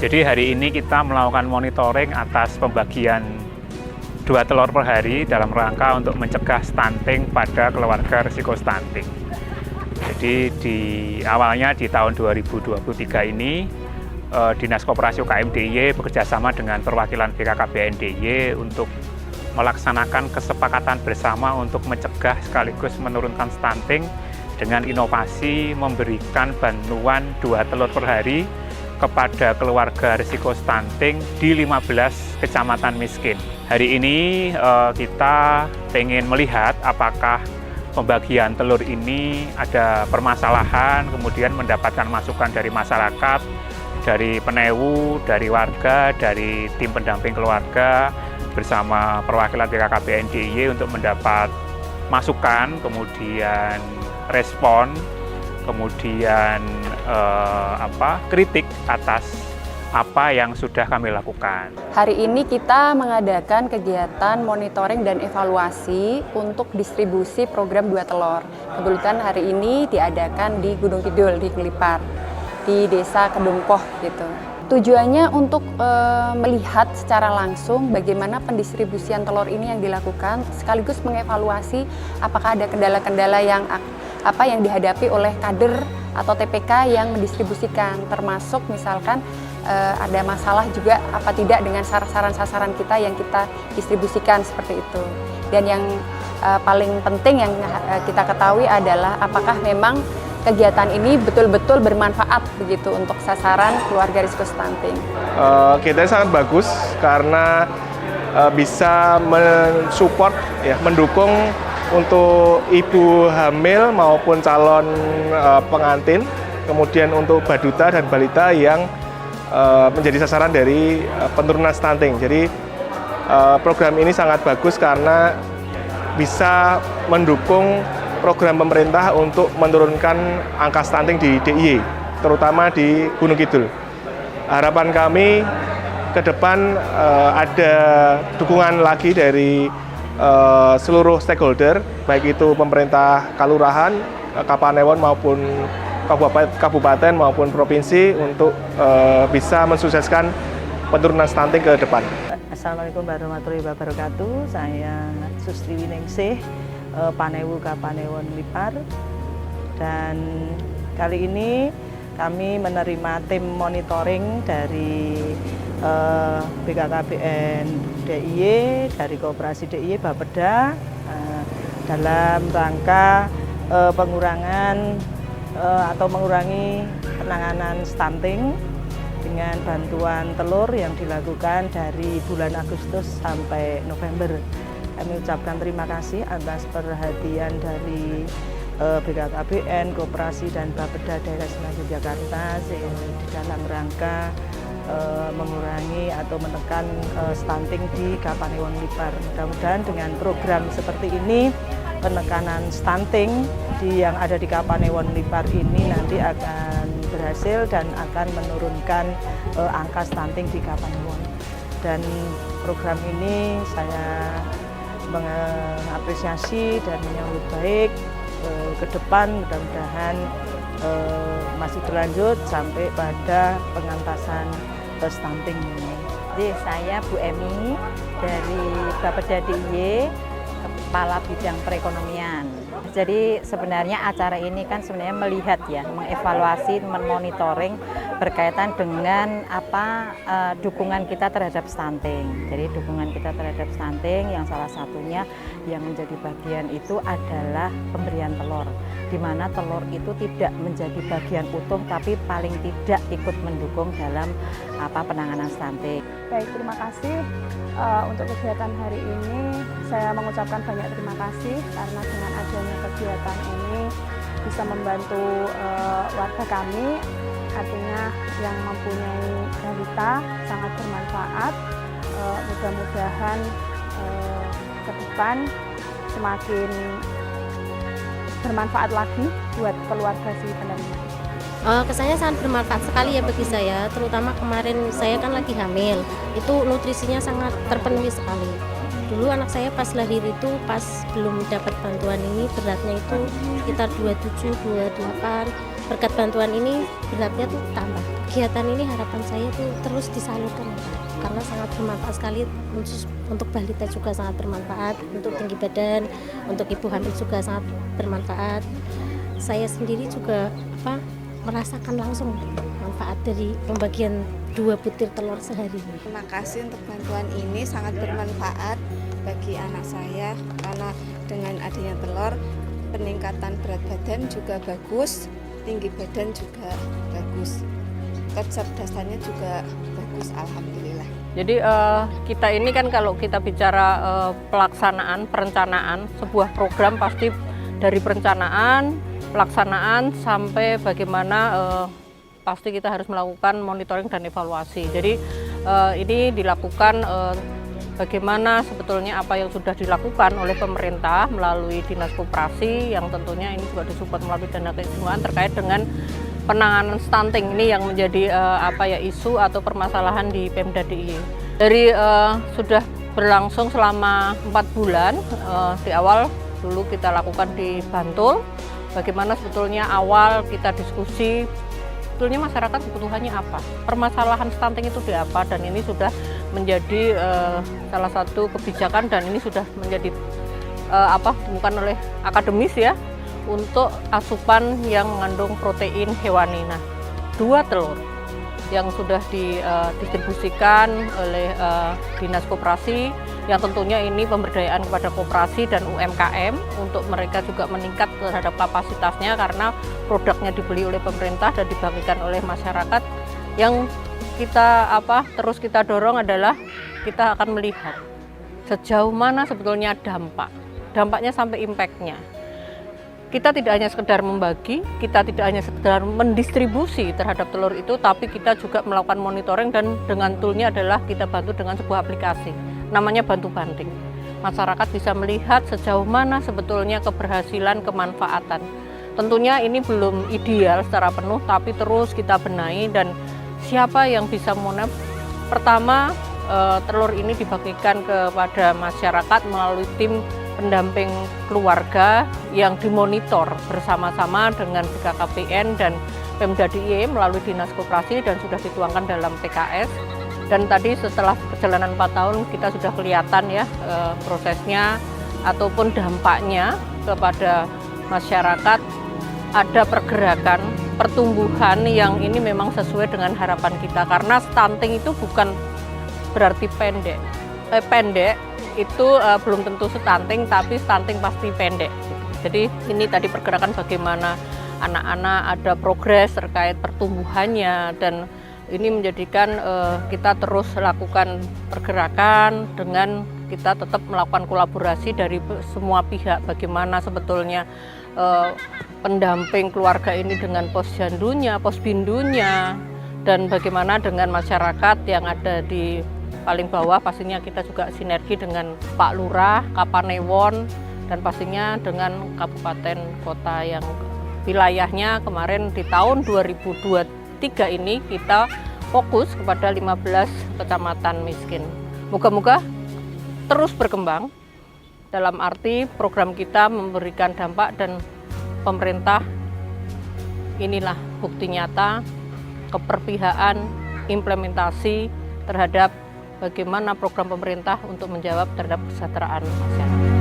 Jadi hari ini kita melakukan monitoring atas pembagian 2 telur per hari dalam rangka untuk mencegah stunting pada keluarga risiko stunting. Jadi awalnya di tahun 2023 ini Dinas Koperasi UKM DIY bekerjasama dengan perwakilan BKKBN DIY untuk melaksanakan kesepakatan bersama untuk mencegah sekaligus menurunkan stunting dengan inovasi memberikan bantuan 2 telur per hari kepada keluarga risiko stunting di 15 kecamatan miskin. Hari ini kita ingin melihat apakah pembagian telur ini ada permasalahan, kemudian mendapatkan masukan dari masyarakat, dari penewu, dari warga, dari tim pendamping keluarga bersama perwakilan BKKBN DIY untuk mendapat masukan, kemudian respon, kemudian kritik atas apa yang sudah kami lakukan. Hari ini kita mengadakan kegiatan monitoring dan evaluasi untuk distribusi program 2 telur. Kebetulan hari ini diadakan di Gunung Kidul, di Ngelipar, di Desa Kedungkoh gitu. Tujuannya untuk melihat secara langsung bagaimana pendistribusian telur ini yang dilakukan, sekaligus mengevaluasi apakah ada kendala-kendala yang dihadapi oleh kader atau TPK yang mendistribusikan, termasuk misalkan ada masalah juga apa tidak dengan sasaran-sasaran kita yang kita distribusikan seperti itu. Dan yang paling penting yang kita ketahui adalah apakah memang kegiatan ini betul-betul bermanfaat begitu untuk sasaran keluarga risiko stunting. Kegiatannya sangat bagus karena bisa mensupport, mendukung untuk ibu hamil maupun calon pengantin, kemudian untuk baduta dan balita yang menjadi sasaran dari penurunan stunting. Jadi program ini sangat bagus karena bisa mendukung program pemerintah untuk menurunkan angka stunting di DIY, terutama di Gunung Kidul. Harapan kami ke depan ada dukungan lagi dari seluruh stakeholder, baik itu pemerintah kalurahan, Kapanewon maupun kabupaten maupun provinsi untuk bisa mensukseskan penurunan stunting ke depan. Assalamualaikum warahmatullahi wabarakatuh. Saya Sustri Winingsih, Panewu Kapanewon Ngelipar, dan kali ini kami menerima tim monitoring dari BKKBN DIY, dari Koperasi DIY Bapeda, dalam rangka pengurangan atau mengurangi penanganan stunting dengan bantuan telur yang dilakukan dari bulan Agustus sampai November. Kami ucapkan terima kasih atas perhatian dari BKKBN, Koperasi dan Bapeda Daerah Istimewa Yogyakarta di dalam rangka mengurangi atau menekan stunting di Kapanewon Ngelipar. Mudah-mudahan dengan program seperti ini penekanan stunting yang ada di Kapanewon Ngelipar ini nanti akan berhasil dan akan menurunkan angka stunting di Kapanewon. Dan program ini saya mengapresiasi dan menyambut baik ke depan, mudah-mudahan masih berlanjut sampai pada pengentasan stunting ini. Jadi saya Bu Emi dari Bapeda DIY, Kepala Bidang Perekonomian. Jadi sebenarnya acara ini kan sebenarnya melihat mengevaluasi, memonitoring berkaitan dengan dukungan kita terhadap stunting. Jadi dukungan kita terhadap stunting yang salah satunya yang menjadi bagian itu adalah pemberian telur, di mana telur itu tidak menjadi bagian utuh tapi paling tidak ikut mendukung dalam penanganan stunting. Baik, terima kasih untuk kegiatan hari ini. Saya mengucapkan banyak terima kasih karena dengan adanya kegiatan ini bisa membantu warga kami, artinya yang mempunyai balita sangat bermanfaat. Mudah-mudahan ke depan semakin bermanfaat lagi buat keluarga si penerima. Kesannya sangat bermanfaat sekali ya bagi saya, terutama kemarin saya kan lagi hamil, itu nutrisinya sangat terpenuhi sekali. Dulu anak saya pas lahir itu, pas belum dapat bantuan ini beratnya itu sekitar 27, 28. Berkat bantuan ini beratnya tuh tambah. Kegiatan ini harapan saya tuh terus disalurkan karena sangat bermanfaat sekali, khusus untuk balita juga sangat bermanfaat, untuk tinggi badan, untuk ibu hamil juga sangat bermanfaat. Saya sendiri juga merasakan langsung manfaat dari pembagian 2 butir telur sehari. Terima kasih untuk bantuan ini, sangat bermanfaat bagi anak saya karena dengan adanya telur peningkatan berat badan juga bagus, tinggi badan juga bagus, kecerdasannya juga bagus, alhamdulillah. Jadi kita ini kan kalau kita bicara pelaksanaan, perencanaan sebuah program pasti dari perencanaan, pelaksanaan sampai bagaimana pasti kita harus melakukan monitoring dan evaluasi. Jadi ini dilakukan bagaimana sebetulnya apa yang sudah dilakukan oleh pemerintah melalui Dinas Koperasi yang tentunya ini juga disupport melalui dana keistimewaan terkait dengan penanganan stunting ini yang menjadi isu atau permasalahan di Pemda DIY. Dari sudah berlangsung selama 4 bulan, di awal dulu kita lakukan di Bantul, bagaimana sebetulnya awal kita diskusi sebetulnya masyarakat kebutuhannya apa, permasalahan stunting itu di apa, dan ini sudah menjadi salah satu kebijakan dan ini sudah menjadi bukan oleh akademis ya, untuk asupan yang mengandung protein hewani. Nah, 2 telur yang sudah didistribusikan oleh Dinas Koperasi, yang tentunya ini pemberdayaan kepada koperasi dan UMKM untuk mereka juga meningkat terhadap kapasitasnya karena produknya dibeli oleh pemerintah dan dibagikan oleh masyarakat. Yang kita terus kita dorong adalah kita akan melihat sejauh mana sebetulnya dampaknya sampai impactnya. Kita tidak hanya sekedar membagi, kita tidak hanya sekedar mendistribusi terhadap telur itu, tapi kita juga melakukan monitoring dan dengan toolnya adalah kita bantu dengan sebuah aplikasi, namanya Bantu Banting. Masyarakat bisa melihat sejauh mana sebetulnya keberhasilan kemanfaatan. Tentunya ini belum ideal secara penuh, tapi terus kita benahi dan siapa yang bisa monep. Pertama, telur ini dibagikan kepada masyarakat melalui tim pendamping keluarga yang dimonitor bersama-sama dengan BKKBN dan Pemda DIY melalui Dinas Koperasi dan sudah dituangkan dalam PKS. Dan tadi setelah perjalanan 4 tahun kita sudah kelihatan ya prosesnya ataupun dampaknya kepada masyarakat, ada pergerakan, pertumbuhan yang ini memang sesuai dengan harapan kita, karena stunting itu bukan berarti pendek itu belum tentu stunting, tapi stunting pasti pendek. Jadi ini tadi pergerakan bagaimana anak-anak ada progres terkait pertumbuhannya, dan ini menjadikan kita terus lakukan pergerakan dengan kita tetap melakukan kolaborasi dari semua pihak, bagaimana sebetulnya pendamping keluarga ini dengan posyandunya, posbindunya, dan bagaimana dengan masyarakat yang ada di paling bawah. Pastinya kita juga sinergi dengan Pak Lurah, Kapanewon, dan pastinya dengan kabupaten kota yang wilayahnya kemarin di tahun 2023 ini kita fokus kepada 15 kecamatan miskin. Moga-moga terus berkembang, dalam arti program kita memberikan dampak dan pemerintah inilah bukti nyata keperpihakan implementasi terhadap bagaimana program pemerintah untuk menjawab terhadap kesejahteraan masyarakat.